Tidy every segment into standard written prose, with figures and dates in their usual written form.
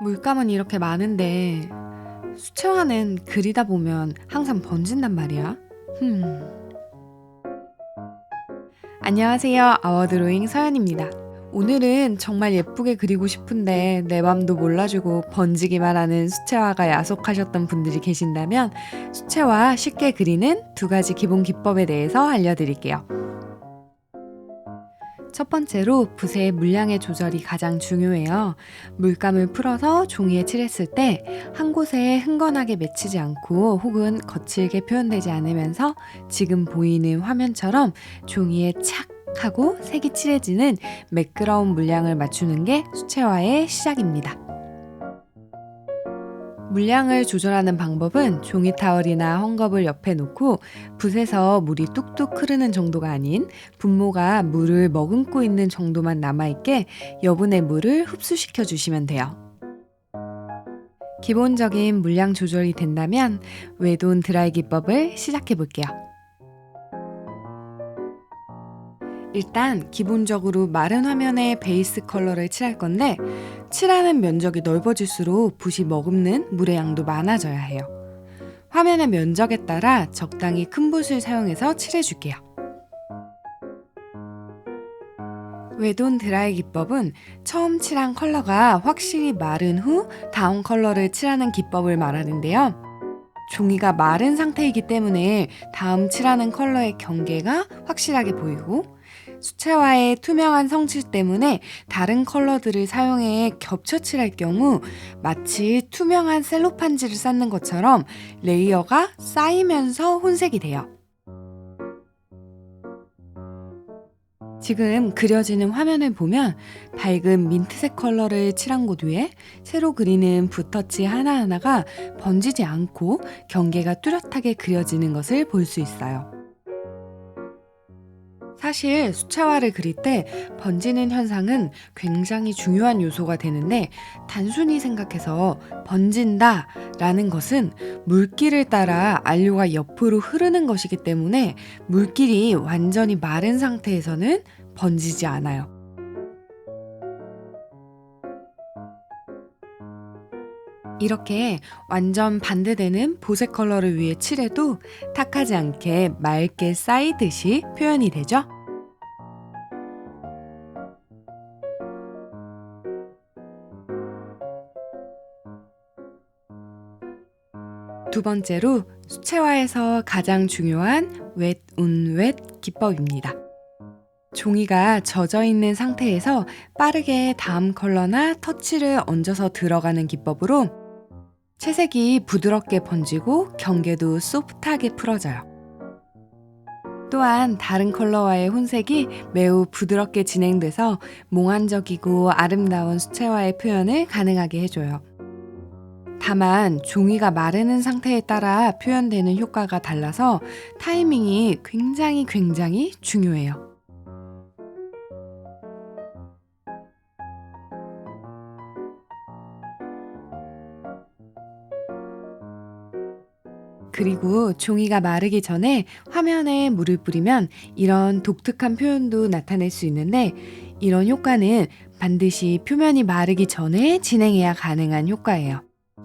물감은 이렇게 많은데 수채화는 그리다 보면 항상 번진단 말이야. 안녕하세요. 아워드로잉 서연입니다. 오늘은 정말 예쁘게 그리고 싶은데 내 맘도 몰라주고 번지기만 하는 수채화가 야속하셨던 분들이 계신다면 수채화 쉽게 그리는 2가지 기본 기법에 대해서 알려드릴게요. 첫 번째로 붓의 물량의 조절이 가장 중요해요. 물감을 풀어서 종이에 칠했을 때 한 곳에 흥건하게 맺히지 않고 혹은 거칠게 표현되지 않으면서 지금 보이는 화면처럼 종이에 착 하고 색이 칠해지는 매끄러운 물량을 맞추는 게 수채화의 시작입니다. 물량을 조절하는 방법은 종이 타월이나 헝겊을 옆에 놓고 붓에서 물이 뚝뚝 흐르는 정도가 아닌 분모가 물을 머금고 있는 정도만 남아있게 여분의 물을 흡수시켜 주시면 돼요. 기본적인 물량 조절이 된다면 웨돈 드라이 기법을 시작해 볼게요. 일단 기본적으로 마른 화면에 베이스 컬러를 칠할 건데 칠하는 면적이 넓어질수록 붓이 머금는 물의 양도 많아져야 해요. 화면의 면적에 따라 적당히 큰 붓을 사용해서 칠해줄게요. 웨돈 드라이 기법은 처음 칠한 컬러가 확실히 마른 후 다운 컬러를 칠하는 기법을 말하는데요. 종이가 마른 상태이기 때문에 다음 칠하는 컬러의 경계가 확실하게 보이고 수채화의 투명한 성질 때문에 다른 컬러들을 사용해 겹쳐 칠할 경우 마치 투명한 셀로판지를 쌓는 것처럼 레이어가 쌓이면서 혼색이 돼요. 지금 그려지는 화면을 보면 밝은 민트색 컬러를 칠한 곳 위에 새로 그리는 붓터치 하나하나가 번지지 않고 경계가 뚜렷하게 그려지는 것을 볼 수 있어요. 사실 수채화를 그릴 때 번지는 현상은 굉장히 중요한 요소가 되는데 단순히 생각해서 번진다 라는 것은 물기를 따라 안료가 옆으로 흐르는 것이기 때문에 물길이 완전히 마른 상태에서는 번지지 않아요. 이렇게 완전 반대되는 보색 컬러를 위해 칠해도 탁하지 않게 맑게 쌓이듯이 표현이 되죠. 두 번째로 수채화에서 가장 중요한 웻, 운, 웻 기법입니다. 종이가 젖어 있는 상태에서 빠르게 다음 컬러나 터치를 얹어서 들어가는 기법으로 채색이 부드럽게 번지고 경계도 소프트하게 풀어져요. 또한 다른 컬러와의 혼색이 매우 부드럽게 진행돼서 몽환적이고 아름다운 수채화의 표현을 가능하게 해줘요. 다만 종이가 마르는 상태에 따라 표현되는 효과가 달라서 타이밍이 굉장히 중요해요. 그리고 종이가 마르기 전에 화면에 물을 뿌리면 이런 독특한 표현도 나타낼 수 있는데 이런 효과는 반드시 표면이 마르기 전에 진행해야 가능한 효과예요.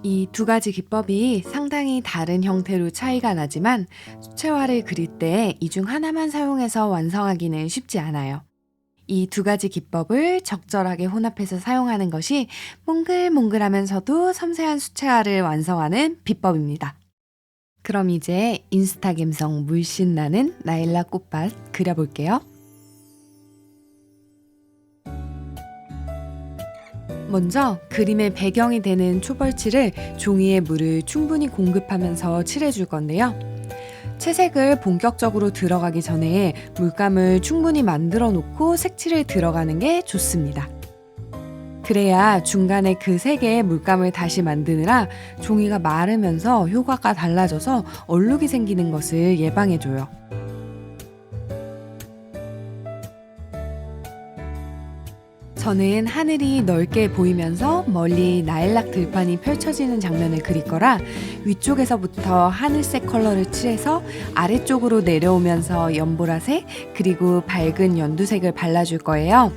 이 2가지 기법이 상당히 다른 형태로 차이가 나지만 수채화를 그릴 때 이 중 하나만 사용해서 완성하기는 쉽지 않아요. 이 2가지 기법을 적절하게 혼합해서 사용하는 것이 몽글몽글하면서도 섬세한 수채화를 완성하는 비법입니다. 그럼 이제 인스타 감성 물씬 나는 나일락 꽃밭 그려볼게요. 먼저 그림의 배경이 되는 초벌칠을 종이에 물을 충분히 공급하면서 칠해줄 건데요. 채색을 본격적으로 들어가기 전에 물감을 충분히 만들어 놓고 색칠을 들어가는 게 좋습니다. 그래야 중간에 그 색의 물감을 다시 만드느라 종이가 마르면서 효과가 달라져서 얼룩이 생기는 것을 예방해줘요. 저는 하늘이 넓게 보이면서 멀리 나일락 들판이 펼쳐지는 장면을 그릴 거라 위쪽에서부터 하늘색 컬러를 칠해서 아래쪽으로 내려오면서 연보라색 그리고 밝은 연두색을 발라줄 거예요.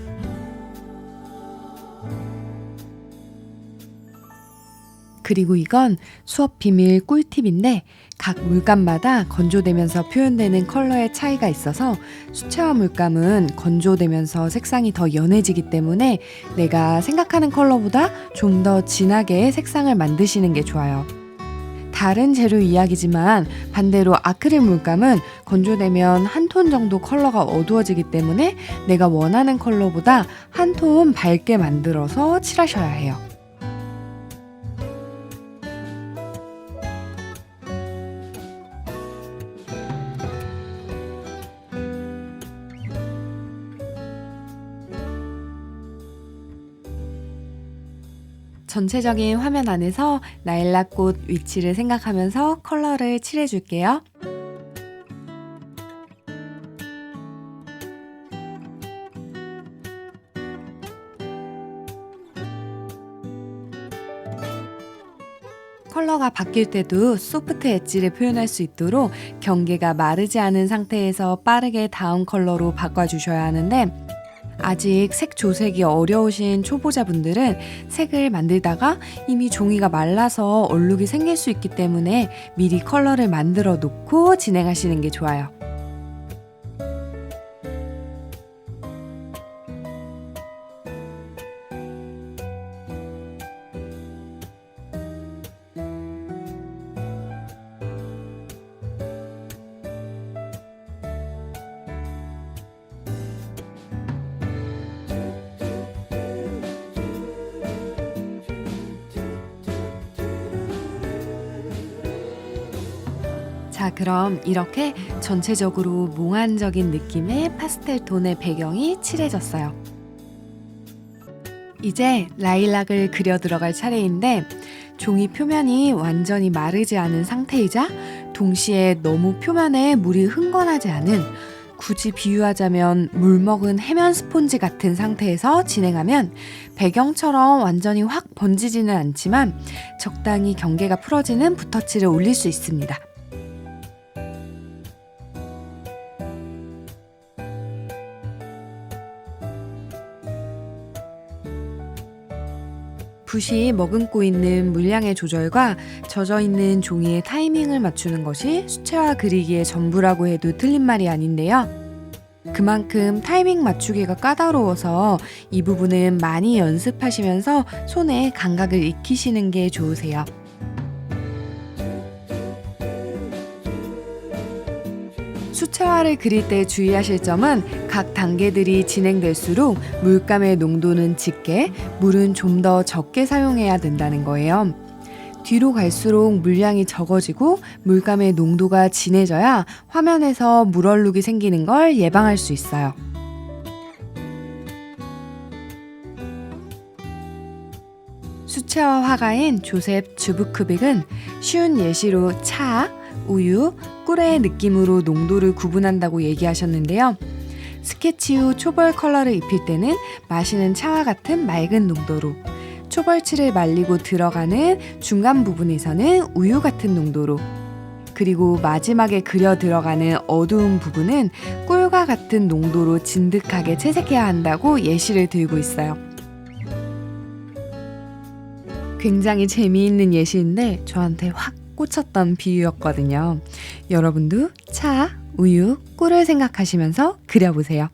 그리고 이건 수업 비밀 꿀팁인데 각 물감마다 건조되면서 표현되는 컬러의 차이가 있어서 수채화 물감은 건조되면서 색상이 더 연해지기 때문에 내가 생각하는 컬러보다 좀 더 진하게 색상을 만드시는 게 좋아요. 다른 재료 이야기지만 반대로 아크릴 물감은 건조되면 한 톤 정도 컬러가 어두워지기 때문에 내가 원하는 컬러보다 한 톤 밝게 만들어서 칠하셔야 해요. 전체적인 화면 안에서 나일락꽃 위치를 생각하면서 컬러를 칠해줄게요. 컬러가 바뀔 때도 소프트 엣지를 표현할 수 있도록 경계가 마르지 않은 상태에서 빠르게 다음 컬러로 바꿔주셔야 하는데 아직 색 조색이 어려우신 초보자분들은 색을 만들다가 이미 종이가 말라서 얼룩이 생길 수 있기 때문에 미리 컬러를 만들어 놓고 진행하시는 게 좋아요. 자, 그럼 이렇게 전체적으로 몽환적인 느낌의 파스텔 톤의 배경이 칠해졌어요. 이제 라일락을 그려 들어갈 차례인데 종이 표면이 완전히 마르지 않은 상태이자 동시에 너무 표면에 물이 흥건하지 않은 굳이 비유하자면 물 먹은 해면 스폰지 같은 상태에서 진행하면 배경처럼 완전히 확 번지지는 않지만 적당히 경계가 풀어지는 붓터치를 올릴 수 있습니다. 붓이 머금고 있는 물량의 조절과 젖어 있는 종이의 타이밍을 맞추는 것이 수채화 그리기의 전부라고 해도 틀린 말이 아닌데요. 그만큼 타이밍 맞추기가 까다로워서 이 부분은 많이 연습하시면서 손의 감각을 익히시는 게 좋으세요. 수채화를 그릴 때 주의하실 점은 각 단계들이 진행될수록 물감의 농도는 짙게, 물은 좀 더 적게 사용해야 된다는 거예요. 뒤로 갈수록 물량이 적어지고 물감의 농도가 진해져야 화면에서 물얼룩이 생기는 걸 예방할 수 있어요. 수채화 화가인 조셉 주부크빅은 쉬운 예시로 차, 우유, 꿀의 느낌으로 농도를 구분한다고 얘기하셨는데요. 스케치 후 초벌 컬러를 입힐 때는 마시는 차와 같은 맑은 농도로, 초벌칠을 말리고 들어가는 중간 부분에서는 우유 같은 농도로, 그리고 마지막에 그려 들어가는 어두운 부분은 꿀과 같은 농도로 진득하게 채색해야 한다고 예시를 들고 있어요. 굉장히 재미있는 예시인데 저한테 확 꽂혔던 비유였거든요. 여러분도 차, 우유, 꿀을 생각하시면서 그려보세요.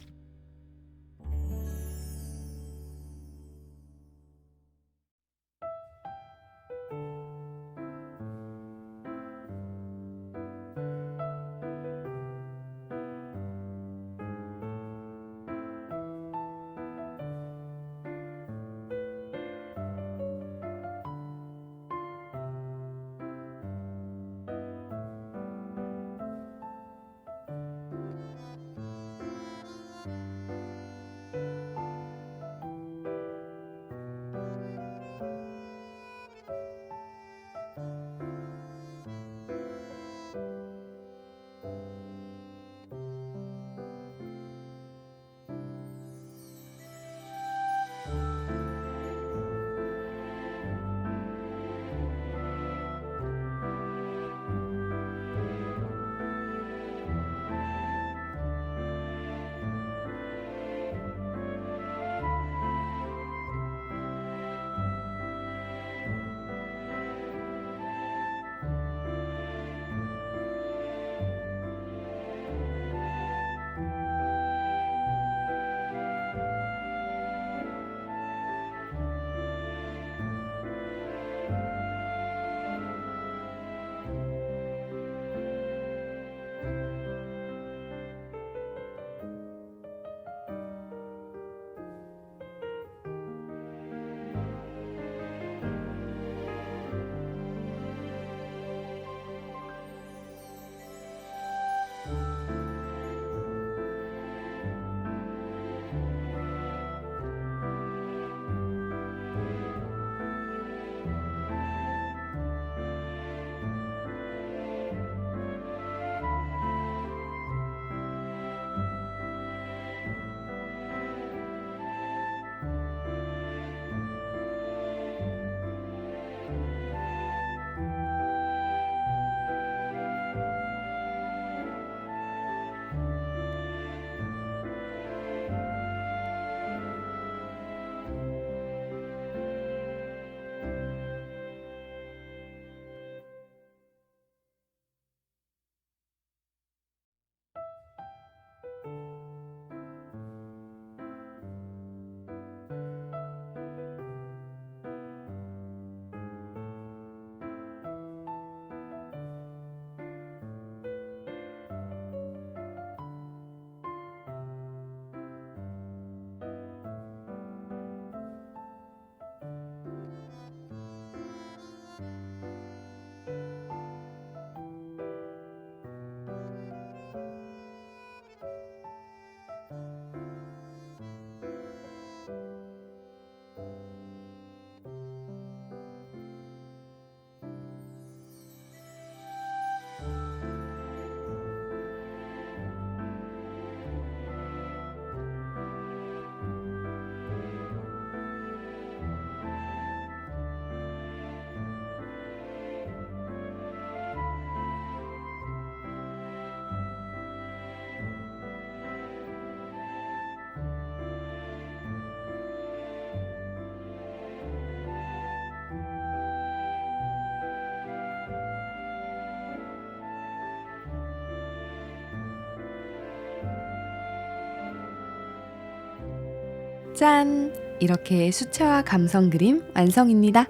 짠! 이렇게 수채화 감성 그림 완성입니다.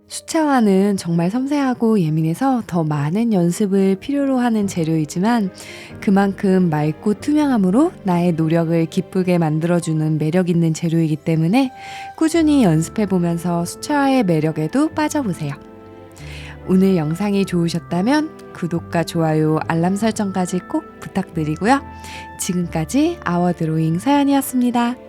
수채화는 정말 섬세하고 예민해서 더 많은 연습을 필요로 하는 재료이지만 그만큼 맑고 투명함으로 나의 노력을 기쁘게 만들어주는 매력 있는 재료이기 때문에 꾸준히 연습해보면서 수채화의 매력에도 빠져보세요. 오늘 영상이 좋으셨다면 구독과 좋아요, 알람 설정까지 꼭 부탁드리고요. 지금까지 아워드로잉 서연이었습니다.